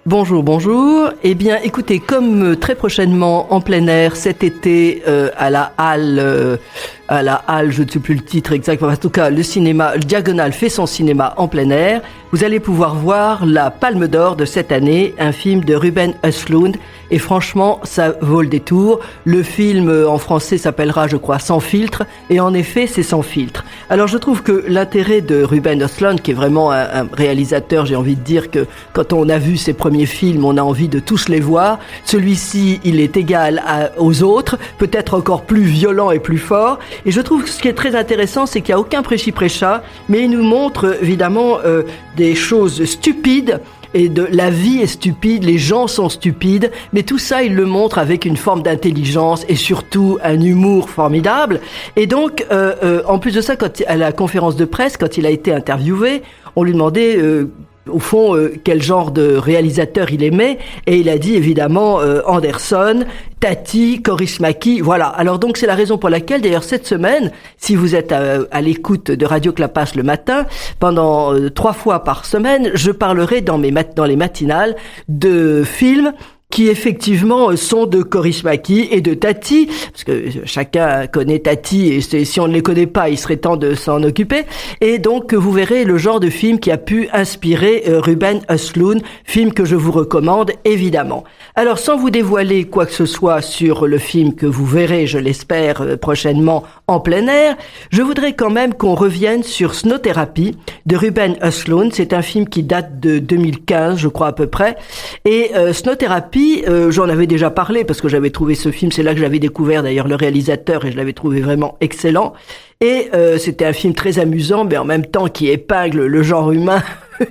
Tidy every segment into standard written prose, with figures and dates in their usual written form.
Bonjour, bonjour. Eh bien, écoutez, comme très prochainement en plein air cet été à la halle, je ne sais plus le titre exact, en tout cas le cinéma, le Diagonal fait son cinéma en plein air. Vous allez pouvoir voir la Palme d'Or de cette année, un film de Ruben Östlund. Et franchement, ça vaut le détour. Le film en français s'appellera, je crois, Sans filtre. Et en effet, c'est sans filtre. Alors, je trouve que l'intérêt de Ruben Östlund, qui est vraiment un réalisateur, j'ai envie de dire que quand on a vu ses premiers films, on a envie de tous les voir. Celui-ci, il est égal aux autres, peut-être encore plus violent et plus fort. Et je trouve que ce qui est très intéressant, c'est qu'il n'y a aucun prêchi-prêcha, mais il nous montre évidemment des choses stupides. Et la vie est stupide, les gens sont stupides, mais tout ça, il le montre avec une forme d'intelligence et surtout un humour formidable. Et donc, en plus de ça, à la conférence de presse, quand il a été interviewé, on lui demandait au fond quel genre de réalisateur il aimait, et il a dit évidemment Anderson, Tati, Kaurismäki, voilà. Alors donc c'est la raison pour laquelle d'ailleurs cette semaine, si vous êtes à l'écoute de Radio Clapas le matin, pendant 3 fois par semaine, je parlerai dans les matinales de films qui effectivement sont de Kaurismäki et de Tati, parce que chacun connaît Tati, et si on ne les connaît pas, il serait temps de s'en occuper. Et donc vous verrez le genre de film qui a pu inspirer Ruben Östlund, film que je vous recommande évidemment. Alors sans vous dévoiler quoi que ce soit sur le film que vous verrez, je l'espère, prochainement en plein air, je voudrais quand même qu'on revienne sur Snow Therapy de Ruben Östlund. C'est un film qui date de 2015, je crois à peu près. Et Snow Therapy, j'en avais déjà parlé parce que j'avais trouvé ce film, c'est là que j'avais découvert d'ailleurs le réalisateur et je l'avais trouvé vraiment excellent. Et c'était un film très amusant, mais en même temps qui épingle le genre humain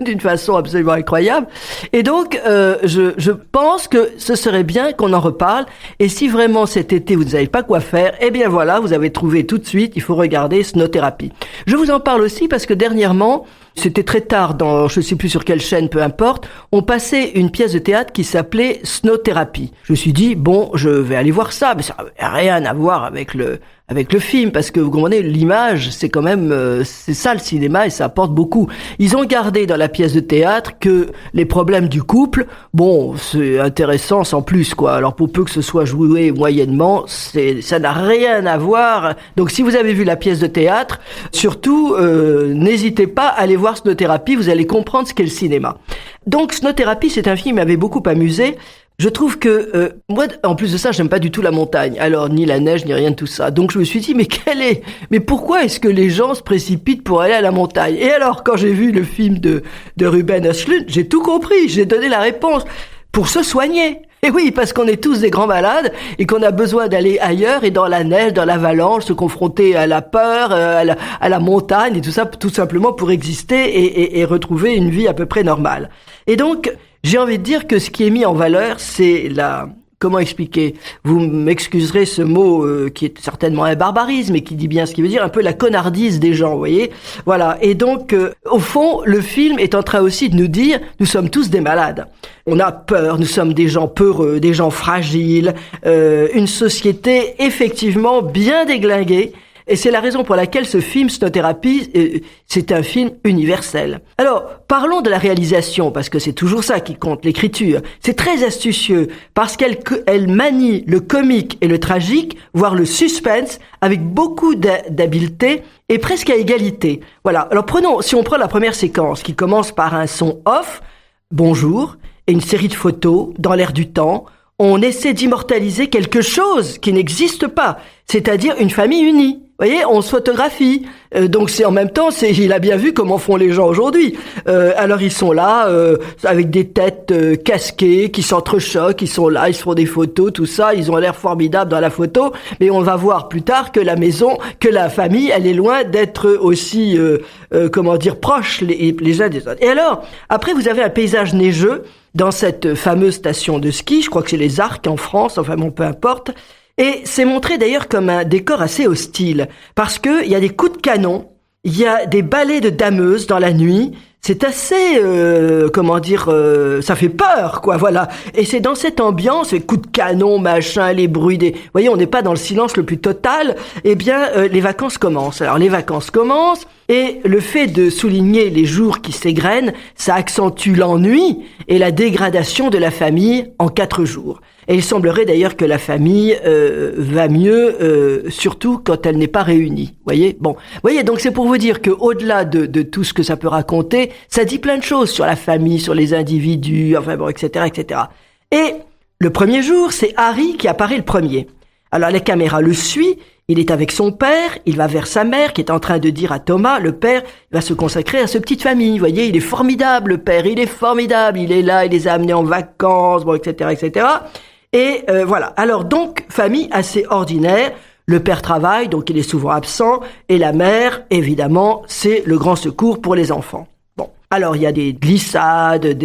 d'une façon absolument incroyable. Et donc, je pense que ce serait bien qu'on en reparle. Et si vraiment cet été, vous ne savez pas quoi faire, eh bien voilà, vous avez trouvé tout de suite, il faut regarder Snow Therapy. Je vous en parle aussi parce que dernièrement, c'était très tard, je ne sais plus sur quelle chaîne, peu importe, on passait une pièce de théâtre qui s'appelait Snow Therapy. Je me suis dit, bon, je vais aller voir ça, mais ça n'a rien à voir avec le film, parce que vous comprenez, l'image, c'est quand même, c'est ça le cinéma et ça apporte beaucoup. Ils ont gardé dans la pièce de théâtre que les problèmes du couple, bon, c'est intéressant sans plus, quoi. Alors pour peu que ce soit joué moyennement, ça n'a rien à voir. Donc si vous avez vu la pièce de théâtre, surtout, n'hésitez pas à aller voir Snow Therapy, vous allez comprendre ce qu'est le cinéma. Donc Snow Therapy, c'est un film qui m'avait beaucoup amusé. Je trouve que moi, en plus de ça, j'aime pas du tout la montagne. Alors ni la neige, ni rien de tout ça. Donc je me suis dit, mais pourquoi est-ce que les gens se précipitent pour aller à la montagne? Et alors, quand j'ai vu le film de Ruben Östlund, j'ai tout compris. J'ai donné la réponse. Pour se soigner. Et oui, parce qu'on est tous des grands malades et qu'on a besoin d'aller ailleurs et dans la neige, dans l'avalanche, se confronter à la peur, à la montagne et tout ça, tout simplement pour exister et retrouver une vie à peu près normale. Et donc, j'ai envie de dire que ce qui est mis en valeur, c'est comment expliquer? Vous m'excuserez ce mot qui est certainement un barbarisme et qui dit bien ce qu'il veut dire, un peu la connardise des gens, vous voyez? Voilà. Et donc, au fond, le film est en train aussi de nous dire, nous sommes tous des malades. On a peur, nous sommes des gens peureux, des gens fragiles, une société effectivement bien déglinguée. Et c'est la raison pour laquelle ce film, Snow Therapy, c'est un film universel. Alors, parlons de la réalisation, parce que c'est toujours ça qui compte, l'écriture. C'est très astucieux, parce qu'elle manie le comique et le tragique, voire le suspense, avec beaucoup d'habileté et presque à égalité. Voilà. Alors si on prend la première séquence, qui commence par un son off, bonjour, et une série de photos dans l'air du temps, on essaie d'immortaliser quelque chose qui n'existe pas, c'est-à-dire une famille unie. Vous voyez, on se photographie. Donc c'est en même temps, il a bien vu comment font les gens aujourd'hui. Alors ils sont là avec des têtes casquées qui s'entrechoquent, ils sont là, ils se font des photos, tout ça, ils ont l'air formidables dans la photo, mais on va voir plus tard que la famille, elle est loin d'être aussi proches les uns des autres. Et alors, après vous avez un paysage neigeux dans cette fameuse station de ski, je crois que c'est les Arcs en France, enfin bon, peu importe. Et c'est montré d'ailleurs comme un décor assez hostile, parce que il y a des coups de canon, il y a des balais de dameuses dans la nuit, c'est assez, ça fait peur, quoi, voilà. Et c'est dans cette ambiance, les coups de canon, machin, les bruits des... Vous voyez, on n'est pas dans le silence le plus total, eh bien, les vacances commencent. Alors, les vacances commencent, Et le fait de souligner les jours qui s'égrènent, ça accentue l'ennui et la dégradation de la famille en 4 jours. Et il semblerait d'ailleurs que la famille va mieux, surtout quand elle n'est pas réunie. Voyez, donc c'est pour vous dire que au-delà de tout ce que ça peut raconter, ça dit plein de choses sur la famille, sur les individus, etc., etc. Et le premier jour, c'est Harry qui apparaît le premier. Alors la caméra le suit. Il est avec son père, il va vers sa mère qui est en train de dire à Thomas, le père va se consacrer à sa petite famille. Vous voyez, il est formidable, le père, il est formidable, il est là, il les a amenés en vacances, etc., etc. Et voilà. Alors donc, famille assez ordinaire. Le père travaille, donc il est souvent absent, et la mère, évidemment, c'est le grand secours pour les enfants. Bon, alors il y a des glissades,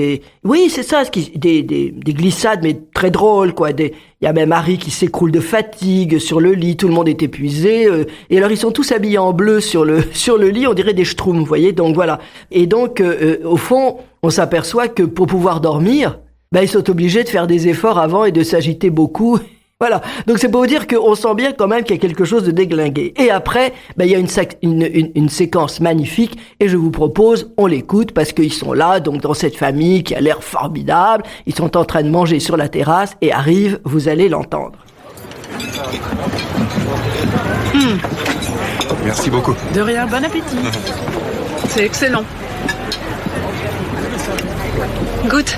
oui, c'est ça, des glissades, mais très drôles, quoi. Il y a même Harry qui s'écroule de fatigue sur le lit, tout le monde est épuisé, et alors ils sont tous habillés en bleu sur le lit, on dirait des schtroumpfs, vous voyez. Donc voilà. Et donc au fond, on s'aperçoit que pour pouvoir dormir, ils sont obligés de faire des efforts avant et de s'agiter beaucoup. Voilà. Donc c'est pour vous dire qu'on sent bien quand même qu'il y a quelque chose de déglingué. Et après, il y a une séquence magnifique et je vous propose, on l'écoute parce qu'ils sont là, donc dans cette famille qui a l'air formidable. Ils sont en train de manger sur la terrasse et arrive, vous allez l'entendre. Merci beaucoup. De rien, bon appétit. C'est excellent. Goûte.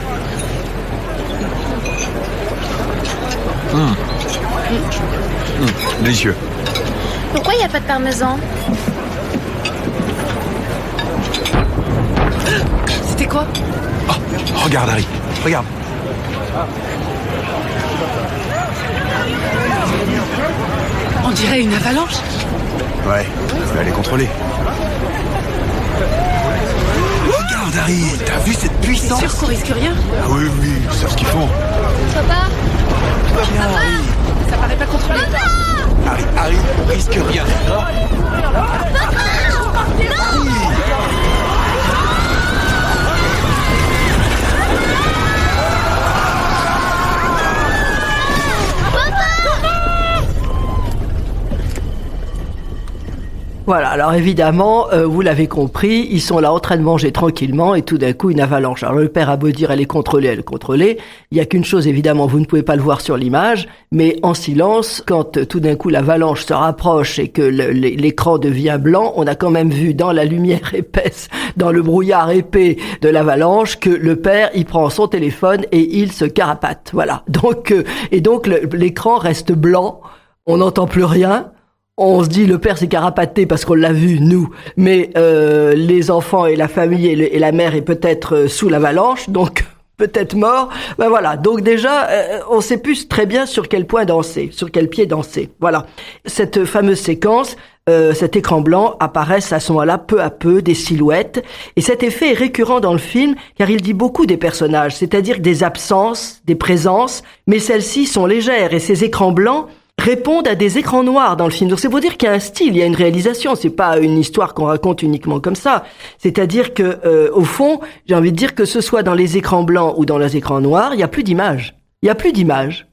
Délicieux. Pourquoi il n'y a pas de parmesan? C'était quoi? Oh, regarde Harry, regarde. On dirait une avalanche. Ouais, je vais aller contrôler. Regarde Harry, t'as vu cette puissance? Sûr qu'on risque rien? Ah oui, ils savent ce qu'ils font. Papa? Tout va bien Harry. Ça paraît pas contrôlé. Harry, on risque rien. Voilà, alors évidemment, vous l'avez compris, ils sont là en train de manger tranquillement et tout d'un coup une avalanche. Alors le père a beau dire elle est contrôlée, il y a qu'une chose évidemment, vous ne pouvez pas le voir sur l'image, mais en silence, quand tout d'un coup l'avalanche se rapproche et que l'écran devient blanc, on a quand même vu dans la lumière épaisse, dans le brouillard épais de l'avalanche, que le père, il prend son téléphone et il se carapate. Voilà, donc l'écran reste blanc, on n'entend plus rien. On se dit le père s'est carapaté parce qu'on l'a vu, nous, mais les enfants et la famille et la mère est peut-être sous l'avalanche, donc peut-être mort. Voilà, donc déjà, on sait plus très bien sur quel pied danser. Voilà, cette fameuse séquence, cet écran blanc apparaissent à ce moment-là peu à peu des silhouettes, et cet effet est récurrent dans le film car il dit beaucoup des personnages, c'est-à-dire des absences, des présences, mais celles-ci sont légères et ces écrans blancs répondent à des écrans noirs dans le film. Donc c'est pour dire qu'il y a un style, il y a une réalisation, c'est pas une histoire qu'on raconte uniquement comme ça. C'est-à-dire que au fond, j'ai envie de dire que ce soit dans les écrans blancs ou dans les écrans noirs, il y a plus d'images.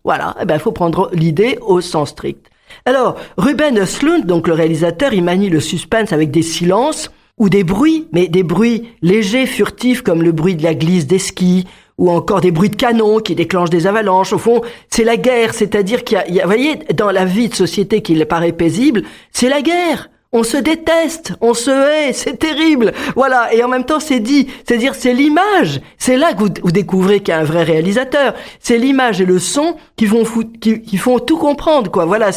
Voilà, il faut prendre l'idée au sens strict. Alors, Ruben Östlund, donc le réalisateur, il manie le suspense avec des silences ou des bruits, mais des bruits légers, furtifs, comme le bruit de la glisse des skis, ou encore des bruits de canon qui déclenchent des avalanches. Au fond, c'est la guerre, c'est-à-dire qu'il y a, vous voyez, dans la vie de société qui paraît paisible, c'est la guerre. On se déteste, on se hait, c'est terrible. Voilà, et en même temps c'est dit, c'est-à-dire c'est l'image. C'est là que vous découvrez qu'il y a un vrai réalisateur. C'est l'image et le son qui font tout comprendre, quoi. Voilà,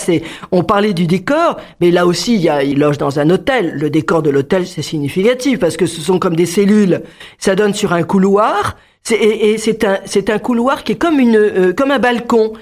on parlait du décor, mais là aussi il loge dans un hôtel. Le décor de l'hôtel, c'est significatif parce que ce sont comme des cellules. Ça donne sur un couloir. C'est un couloir qui est comme un balcon.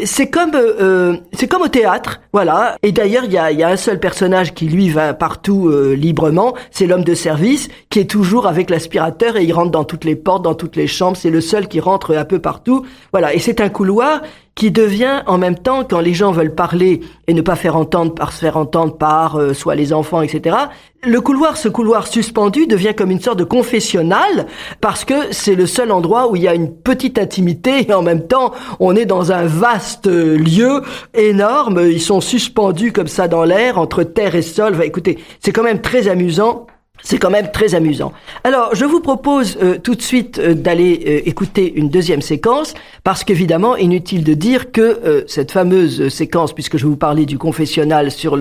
C'est comme au théâtre, voilà. Et d'ailleurs, il y a un seul personnage qui lui va partout librement, c'est l'homme de service qui est toujours avec l'aspirateur et il rentre dans toutes les portes, dans toutes les chambres. C'est le seul qui rentre un peu partout, voilà. Et c'est un couloir qui devient en même temps, quand les gens veulent parler et ne pas se faire entendre par soit les enfants, etc. Ce couloir suspendu devient comme une sorte de confessionnal parce que c'est le seul endroit où il y a une petite intimité et en même temps on est dans un vaste lieu énorme. Ils sont suspendus comme ça dans l'air entre terre et sol. Écoutez, c'est quand même très amusant. C'est quand même très amusant. Alors, je vous propose tout de suite d'aller écouter une deuxième séquence, parce qu'évidemment, inutile de dire que cette fameuse séquence, puisque je vais vous parler du confessionnal sur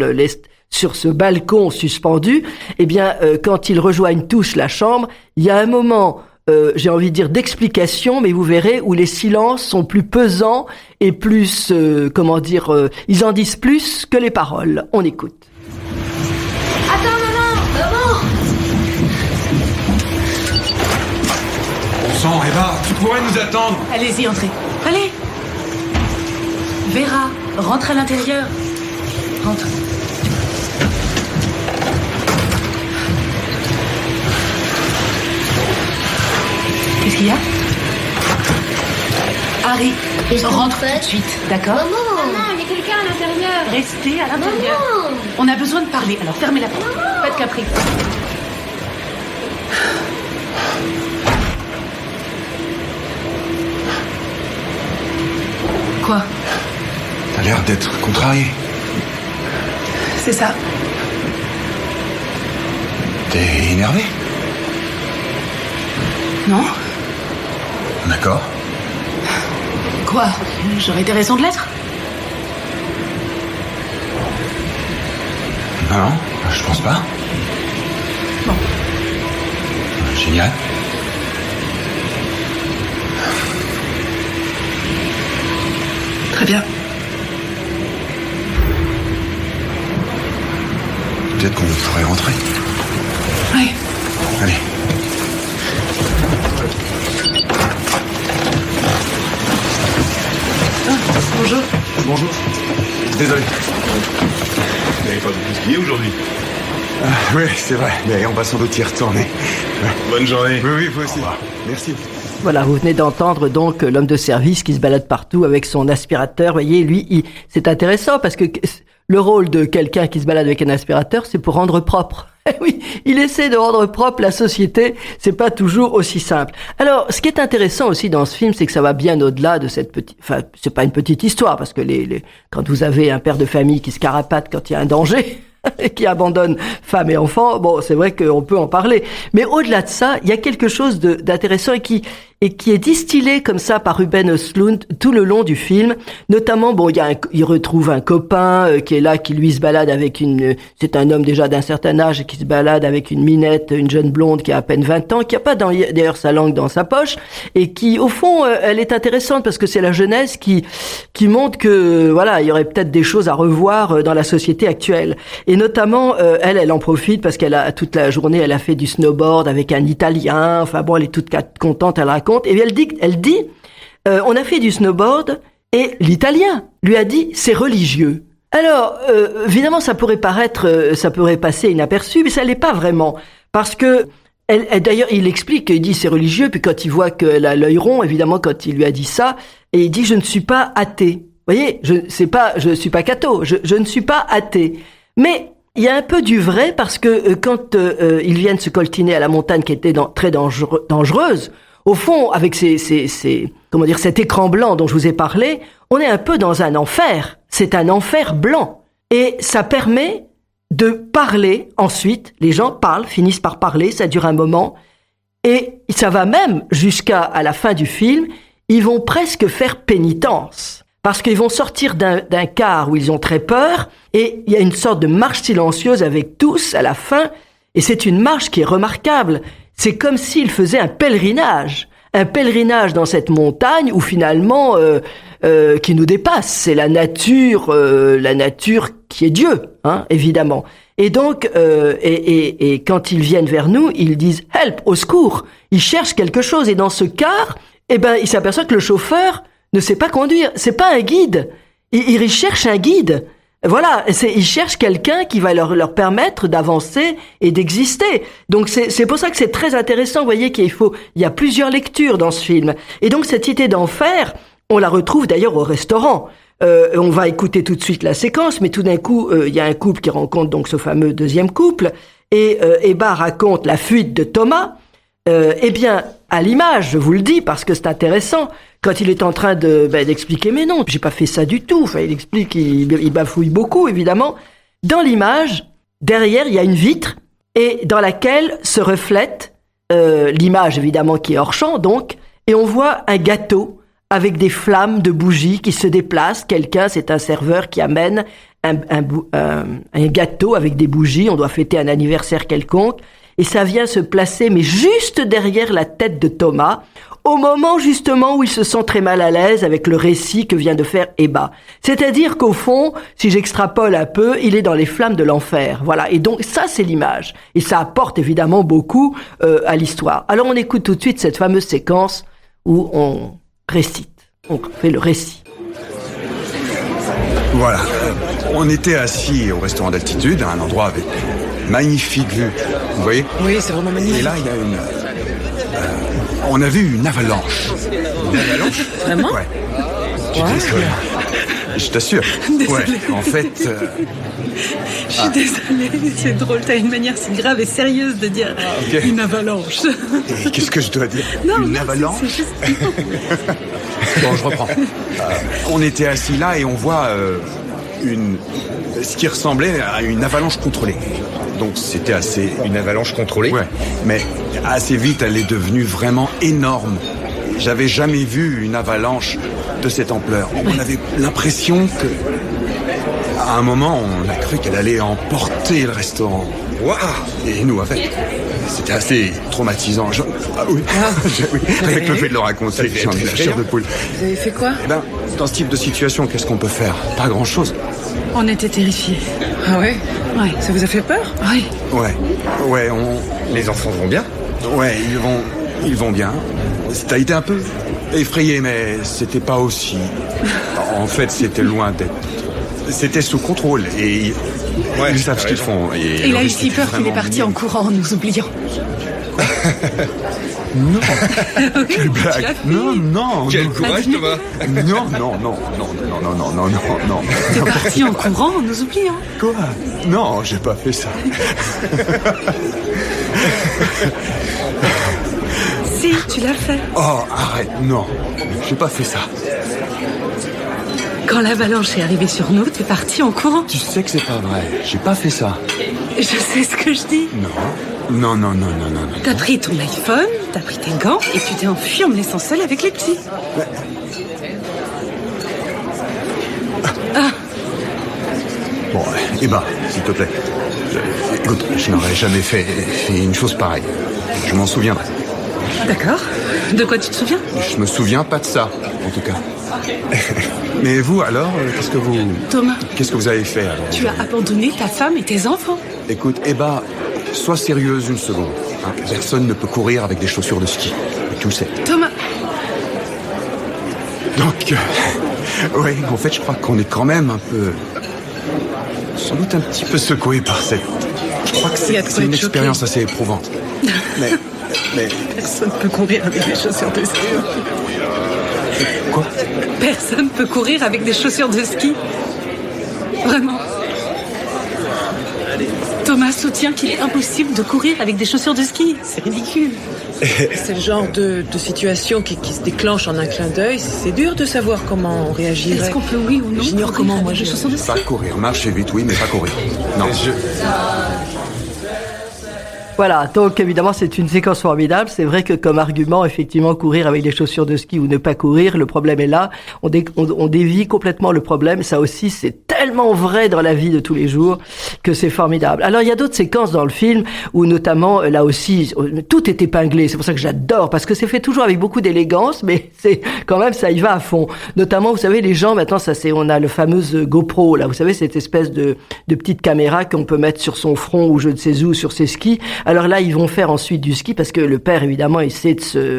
ce balcon suspendu, eh bien, quand ils rejoignent tous la chambre, il y a un moment, j'ai envie de dire, d'explication, mais vous verrez, où les silences sont plus pesants et plus, ils en disent plus que les paroles. On écoute. Attends, maman. Bon sang, Eva, tu pourrais nous attendre. Allez-y, entrez. Allez. Vera, rentre à l'intérieur. Rentre. Qu'est-ce qu'il y a? Harry, Qu'est-ce que rentre vous faites tout de suite, d'accord? Maman, il y a quelqu'un à l'intérieur. Restez à l'intérieur. Maman. On a besoin de parler, alors fermez la porte. Pas de caprice. Quoi? T'as l'air d'être contrarié. C'est ça. T'es énervé? Non? D'accord. Quoi? J'aurais des raisons de l'être? Non, je pense pas. Bon. Génial. Très bien. Peut-être qu'on pourrait rentrer. Oui. Allez. Bonjour. Bonjour. Désolé. Vous n'avez pas beaucoup skié aujourd'hui? Oui, c'est vrai, mais on va sans doute y retourner. Bonne journée. Oui, vous aussi. Merci. Voilà, vous venez d'entendre donc l'homme de service qui se balade partout avec son aspirateur. Vous voyez, lui, c'est intéressant parce que le rôle de quelqu'un qui se balade avec un aspirateur, c'est pour rendre propre. Oui, il essaie de rendre propre la société, c'est pas toujours aussi simple. Alors, ce qui est intéressant aussi dans ce film, c'est que ça va bien au-delà de cette petite... Enfin, c'est pas une petite histoire, parce que quand vous avez un père de famille qui se carapate quand il y a un danger... et qui abandonne femme et enfants, bon, c'est vrai qu'on peut en parler. Mais au-delà de ça, il y a quelque chose d'intéressant et qui est distillé comme ça par Ruben Östlund tout le long du film. Notamment, bon, il retrouve un copain qui est là, qui lui se balade avec c'est un homme déjà d'un certain âge et qui se balade avec une minette, une jeune blonde qui a à peine 20 ans, qui a pas d'ailleurs sa langue dans sa poche et qui, au fond, elle est intéressante parce que c'est la jeunesse qui montre que, voilà, il y aurait peut-être des choses à revoir dans la société actuelle. Et notamment, elle en profite parce toute la journée, elle a fait du snowboard avec un Italien. Enfin bon, elle est toute contente, elle raconte. Et elle dit, on a fait du snowboard et l'Italien lui a dit, c'est religieux. Alors, évidemment, ça pourrait passer inaperçu, mais ça l'est pas vraiment. Parce que, d'ailleurs, il explique, il dit c'est religieux, puis quand il voit qu'elle a l'œil rond, évidemment, quand il lui a dit ça, et il dit, je ne suis pas athée. Vous voyez, je suis pas catho, je ne suis pas athée. Mais il y a un peu du vrai parce que quand ils viennent se coltiner à la montagne qui était très dangereuse, au fond, avec cet écran blanc dont je vous ai parlé, on est un peu dans un enfer. C'est un enfer blanc. Et ça permet de parler ensuite. Les gens finissent par parler, ça dure un moment. Et ça va même jusqu'à la fin du film, ils vont presque faire pénitence. Parce qu'ils vont sortir d'un car où ils ont très peur, et il y a une sorte de marche silencieuse avec tous à la fin, et c'est une marche qui est remarquable. C'est comme s'ils faisaient un pèlerinage dans cette montagne où finalement qui nous dépasse. C'est la nature qui est Dieu, hein, évidemment. Et donc, et quand ils viennent vers nous, ils disent help, au secours. Ils cherchent quelque chose, et dans ce car, ils s'aperçoivent que le chauffeur ne sait pas conduire. C'est pas un guide. Ils cherchent un guide. Voilà, ils cherchent quelqu'un qui va leur permettre d'avancer et d'exister. Donc c'est pour ça que c'est très intéressant. Vous voyez il y a plusieurs lectures dans ce film. Et donc cette idée d'enfer, on la retrouve d'ailleurs au restaurant. On va écouter tout de suite la séquence, mais tout d'un coup, il y a un couple qui rencontre donc ce fameux deuxième couple, et Eba raconte la fuite de Thomas. À l'image, je vous le dis parce que c'est intéressant, quand il est en train d'expliquer, mais non, j'ai pas fait ça du tout. Enfin, il explique, il bafouille beaucoup, évidemment. Dans l'image, derrière, il y a une vitre, et dans laquelle se reflète l'image évidemment qui est hors champ donc, et on voit un gâteau avec des flammes de bougies qui se déplacent. Quelqu'un, c'est un serveur qui amène un gâteau avec des bougies. On doit fêter un anniversaire quelconque. Et ça vient se placer, mais juste derrière la tête de Thomas, au moment justement où il se sent très mal à l'aise avec le récit que vient de faire Ebba. C'est-à-dire qu'au fond, si j'extrapole un peu, il est dans les flammes de l'enfer. Voilà. Et donc ça, c'est l'image. Et ça apporte évidemment beaucoup à l'histoire. Alors on écoute tout de suite cette fameuse séquence où on récite. On fait le récit. Voilà. On était assis au restaurant d'altitude, à un endroit avec magnifique vue. Vous voyez ? Oui, c'est vraiment magnifique. Et là, il y a on a vu une avalanche. Une avalanche ? Vraiment ? Ouais. Ouais. Je t'assure. Ouais. En fait. Je suis désolée, c'est drôle. T'as une manière si grave et sérieuse de dire une avalanche. Et qu'est-ce que je dois dire ? Une avalanche ? C'est juste... Bon, je reprends. On était assis là et on voit ce qui ressemblait à une avalanche contrôlée. Donc c'était assez... Une avalanche contrôlée ? Ouais, mais assez vite, elle est devenue vraiment énorme. J'avais jamais vu une avalanche de cette ampleur. On avait l'impression que... À un moment, on a cru qu'elle allait emporter le restaurant. Waouh ! Et nous avec. C'était assez traumatisant. Ah oui, oui. Avec le fait de le raconter, j'en ai la chair de poule. Vous avez fait quoi ? Eh ben, dans ce type de situation, qu'est-ce qu'on peut faire ? Pas grand-chose. On était terrifiés. Ah ouais ? Ouais. Ça vous a fait peur ? Oui. Ouais, Les enfants vont bien ? Ouais, ils vont bien. T'as été un peu effrayé, mais c'était pas aussi... En fait, c'était loin d'être... C'était sous contrôle et ils savent ce qu'ils font. Et il a eu si peur qu'il est parti en courant en nous oubliant. Non. Quelle blague. Non. Quel courage, Thomas. Non. T'es parti en courant en nous oubliant. Quoi ? Non, j'ai pas fait ça. Si, tu l'as fait. Oh, arrête, non. J'ai pas fait ça. Quand l'avalanche est arrivée sur nous, t'es parti en courant. Tu sais que c'est pas vrai. J'ai pas fait ça. Je sais ce que je dis. Non. T'as pris ton iPhone, t'as pris tes gants et tu t'es enfui en me laissant seule avec les petits. Bon, Ebba, s'il te plaît. Écoute, je n'aurais jamais fait une chose pareille. Je m'en souviendrai. D'accord. De quoi tu te souviens ? Je me souviens pas de ça, en tout cas. Mais vous, alors, Thomas. Qu'est-ce que vous avez fait, alors ? Tu as abandonné ta femme et tes enfants. Écoute, Ebba, sois sérieuse une seconde. Hein. Personne ne peut courir avec des chaussures de ski. Tu le sais. Thomas. Donc, oui, en fait, je crois qu'on est quand même un peu... Sans doute un petit peu secoué par cette... Je crois que c'est une expérience assez éprouvante. Mais... Personne ne peut courir avec des chaussures de ski. Quoi ? Personne ne peut courir avec des chaussures de ski. Vraiment. Thomas soutient qu'il est impossible de courir avec des chaussures de ski. C'est ridicule. C'est le genre de situation qui se déclenche en un clin d'œil. C'est dur de savoir comment on réagirait. Est-ce qu'on peut, oui ou non, J'ignore comment moi je chaussures de ski. Pas courir, marcher vite, oui, mais pas courir. Non. Voilà, donc évidemment c'est une séquence formidable. C'est vrai que comme argument, effectivement, courir avec des chaussures de ski ou ne pas courir, le problème est là. On dévie complètement le problème. Ça aussi, c'est tellement vrai dans la vie de tous les jours que c'est formidable. Alors il y a d'autres séquences dans le film où notamment, là aussi, tout est épinglé. C'est pour ça que j'adore, parce que c'est fait toujours avec beaucoup d'élégance, mais c'est quand même, ça y va à fond. Notamment, vous savez, les gens, maintenant, on a le fameux GoPro, là, vous savez, cette espèce de petite caméra qu'on peut mettre sur son front ou je ne sais où, sur ses skis. Alors là, ils vont faire ensuite du ski parce que le père, évidemment, essaie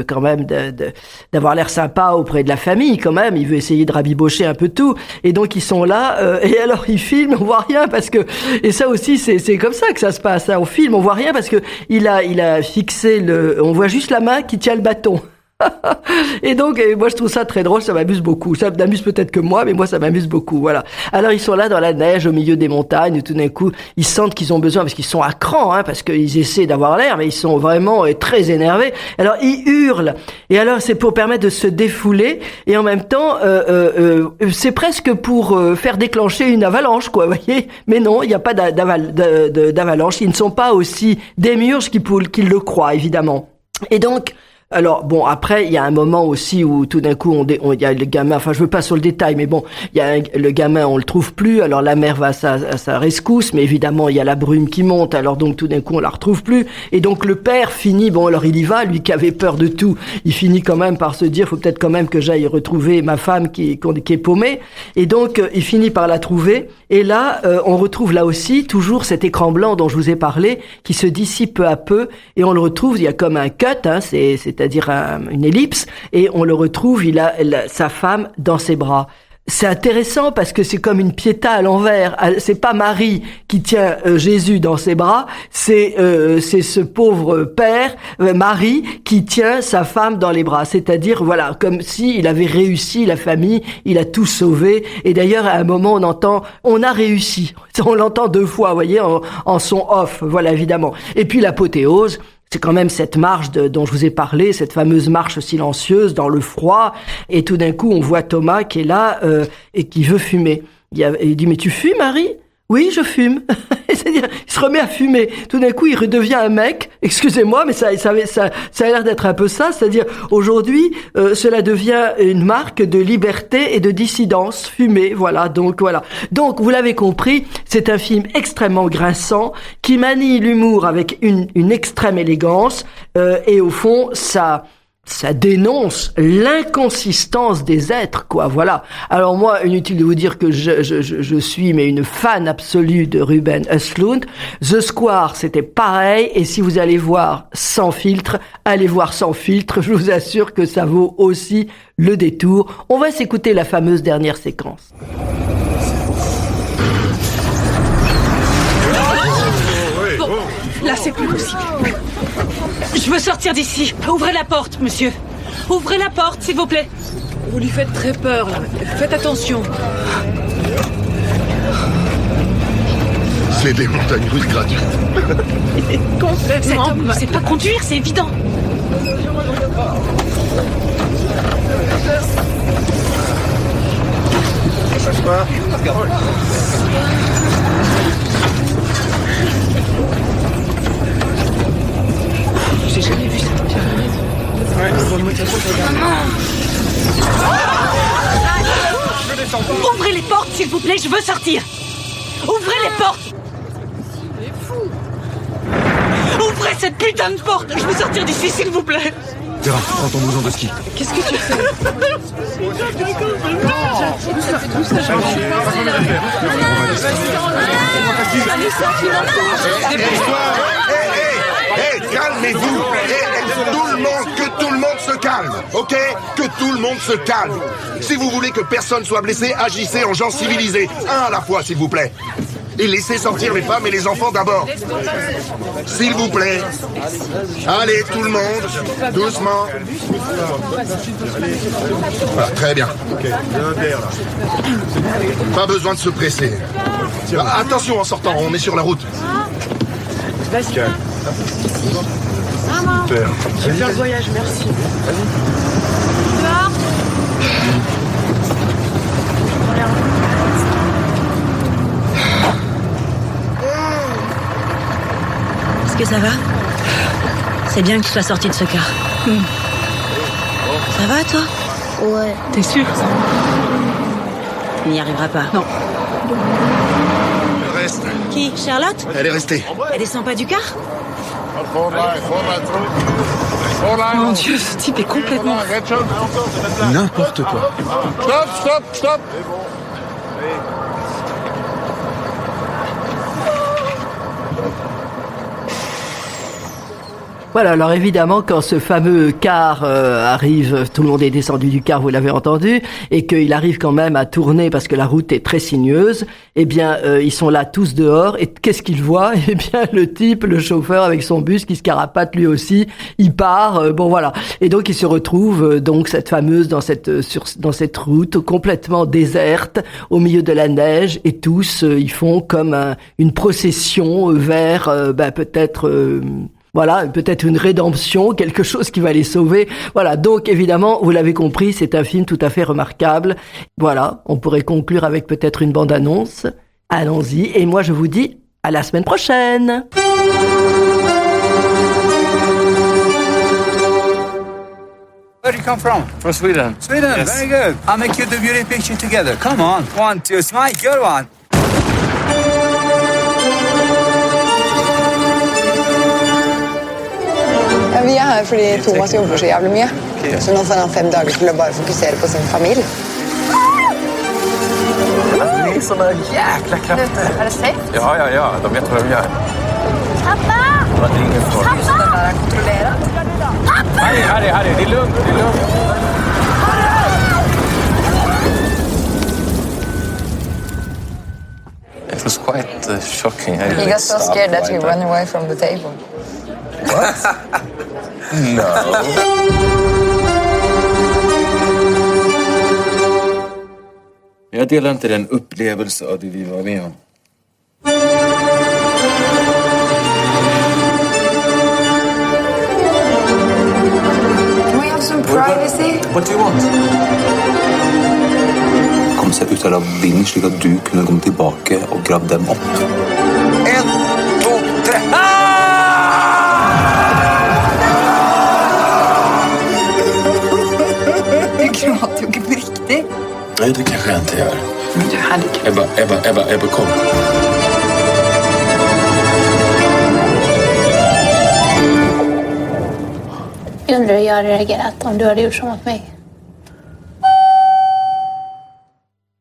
quand même d'avoir l'air sympa auprès de la famille, quand même. Il veut essayer de rabibocher un peu tout. Et donc, ils sont là, et alors, ils filment, on voit rien parce que, et ça aussi, c'est comme ça que ça se passe, hein. On filme, on voit rien parce que il a fixé on voit juste la main qui tient le bâton. Et donc, moi, je trouve ça très drôle, ça m'amuse beaucoup. Ça n'amuse peut-être que moi, mais moi, ça m'amuse beaucoup, voilà. Alors, ils sont là dans la neige, au milieu des montagnes, et tout d'un coup, ils sentent qu'ils ont besoin, parce qu'ils sont à cran, parce qu'ils essaient d'avoir l'air, mais ils sont vraiment très énervés. Alors, ils hurlent. Et alors, c'est pour permettre de se défouler, et en même temps, c'est presque pour faire déclencher une avalanche, quoi, vous voyez. Mais non, il n'y a pas d'avalanche. Ils ne sont pas aussi démiurges qu'ils le croient, évidemment. Et donc, alors bon, après il y a un moment aussi où tout d'un coup il y a le gamin, enfin je veux pas sur le détail, mais bon, il y a le gamin, on le trouve plus, alors la mère va à sa rescousse, mais évidemment il y a la brume qui monte, alors donc tout d'un coup on la retrouve plus, et donc le père finit, bon alors il y va, lui qui avait peur de tout, il finit quand même par se dire faut peut-être quand même que j'aille retrouver ma femme qui est paumée, et donc il finit par la trouver, et là on retrouve là aussi toujours cet écran blanc dont je vous ai parlé, qui se dissipe peu à peu, et on le retrouve, il y a comme un cut, c'est-à-dire une ellipse, et on le retrouve, il a sa femme dans ses bras. C'est intéressant parce que c'est comme une Pietà à l'envers. C'est pas Marie qui tient Jésus dans ses bras, c'est ce pauvre père, Marie, qui tient sa femme dans les bras. C'est-à-dire, voilà, comme si il avait réussi la famille, il a tout sauvé. Et d'ailleurs, à un moment, on entend « on a réussi ». On l'entend 2 fois, vous voyez, en son off, voilà, évidemment. Et puis l'apothéose, c'est quand même cette marche dont je vous ai parlé, cette fameuse marche silencieuse dans le froid. Et tout d'un coup, on voit Thomas qui est là et qui veut fumer. Il dit « Mais tu fumes, Marie ?» « Oui, je fume. » C'est-à-dire, il se remet à fumer. Tout d'un coup, il redevient un mec. Excusez-moi, mais ça a l'air d'être un peu ça. C'est-à-dire, aujourd'hui, cela devient une marque de liberté et de dissidence. Fumer, voilà. Donc, voilà. Donc, vous l'avez compris, c'est un film extrêmement grinçant qui manie l'humour avec une extrême élégance. Et au fond, ça dénonce l'inconsistance des êtres, quoi, voilà. Alors moi, inutile de vous dire que je suis mais une fan absolue de Ruben Östlund. The Square, c'était pareil, et si vous allez voir sans filtre, allez voir sans filtre, je vous assure que ça vaut aussi le détour. On va s'écouter la fameuse dernière séquence. Bon, là c'est plus possible. Je veux sortir d'ici. Ouvrez la porte, monsieur. Ouvrez la porte, s'il vous plaît. Vous lui faites très peur, là. Faites attention. C'est des montagnes russes gratuites. Cet homme ne sait pas conduire, c'est évident. Ça se passe. J'ai jamais vu ça. Ouvrez les portes, s'il vous plaît, je veux sortir. Ouvrez les portes. Ouvrez cette putain de porte. Je veux sortir d'ici, s'il vous plaît. Vera, prends ton blouson de ski. Qu'est-ce que tu fais? Hé, calmez-vous. Que tout le monde se calme, ok? Que tout le monde se calme. Si vous voulez que personne soit blessé, agissez en gens civilisés. Un à la fois, s'il vous plaît. Et laissez sortir les femmes et les enfants d'abord. S'il vous plaît. Allez, tout le monde. Doucement. Voilà, très bien. Pas besoin de se presser. Attention en sortant, on est sur la route. Vas-y. Super. Je vais faire le voyage, merci. Est-ce que ça va? C'est bien que tu sois sorti de ce car. Ça va, toi? Ouais. T'es sûr? Il n'y arrivera pas. Non. Elle reste. Qui? Charlotte? Elle est restée. Elle descend pas du car? Mon Dieu, ce type est complètement... N'importe quoi. Stop. Voilà, alors évidemment, quand ce fameux car arrive, tout le monde est descendu du car, vous l'avez entendu, et qu'il arrive quand même à tourner parce que la route est très sinueuse, eh bien, ils sont là tous dehors, et qu'est-ce qu'ils voient? Eh bien, le type, le chauffeur avec son bus qui se carapate lui aussi, il part, bon voilà. Et donc, il se retrouve, donc, cette fameuse, dans cette route complètement déserte, au milieu de la neige, et tous, ils font comme une procession vers, peut-être... Voilà, peut-être une rédemption, quelque chose qui va les sauver. Voilà, donc évidemment, vous l'avez compris, c'est un film tout à fait remarquable. Voilà, on pourrait conclure avec peut-être une bande-annonce. Allons-y, et moi je vous dis à la semaine prochaine. Where do you come from? From Sweden. Sweden, yes. Very good. I'll make you the beauty picture together. Come on. 1, 2, smile. Good one. Vi er her fordi Thomas jobber så jævlig mye. Så nå får han 5 dager til å bare fokusere på sin familie. Ni är såna jäkla krafter. Är det safe? Ja. De vet vad de gör. Pappa! Det är ingen fara. Pappa! Kontrollera. Pappa! Harry, det är lugnt. It was quite shocking. He got so scared that he ran away from the table. What? No. Jag delar inte den upplevelse av det vi var med om. Can we have some privacy? What do you want? Kom seg ut av vinden slik at du kunne komme tilbake og grave dem opp. 1, 2, 3. Du gråter jo ikke på riktig. Nej, det kanske jag inte gör. Men du hade Ebba, kom. Jag undrar hur jag hade reagerat om du hade gjort så mot mig.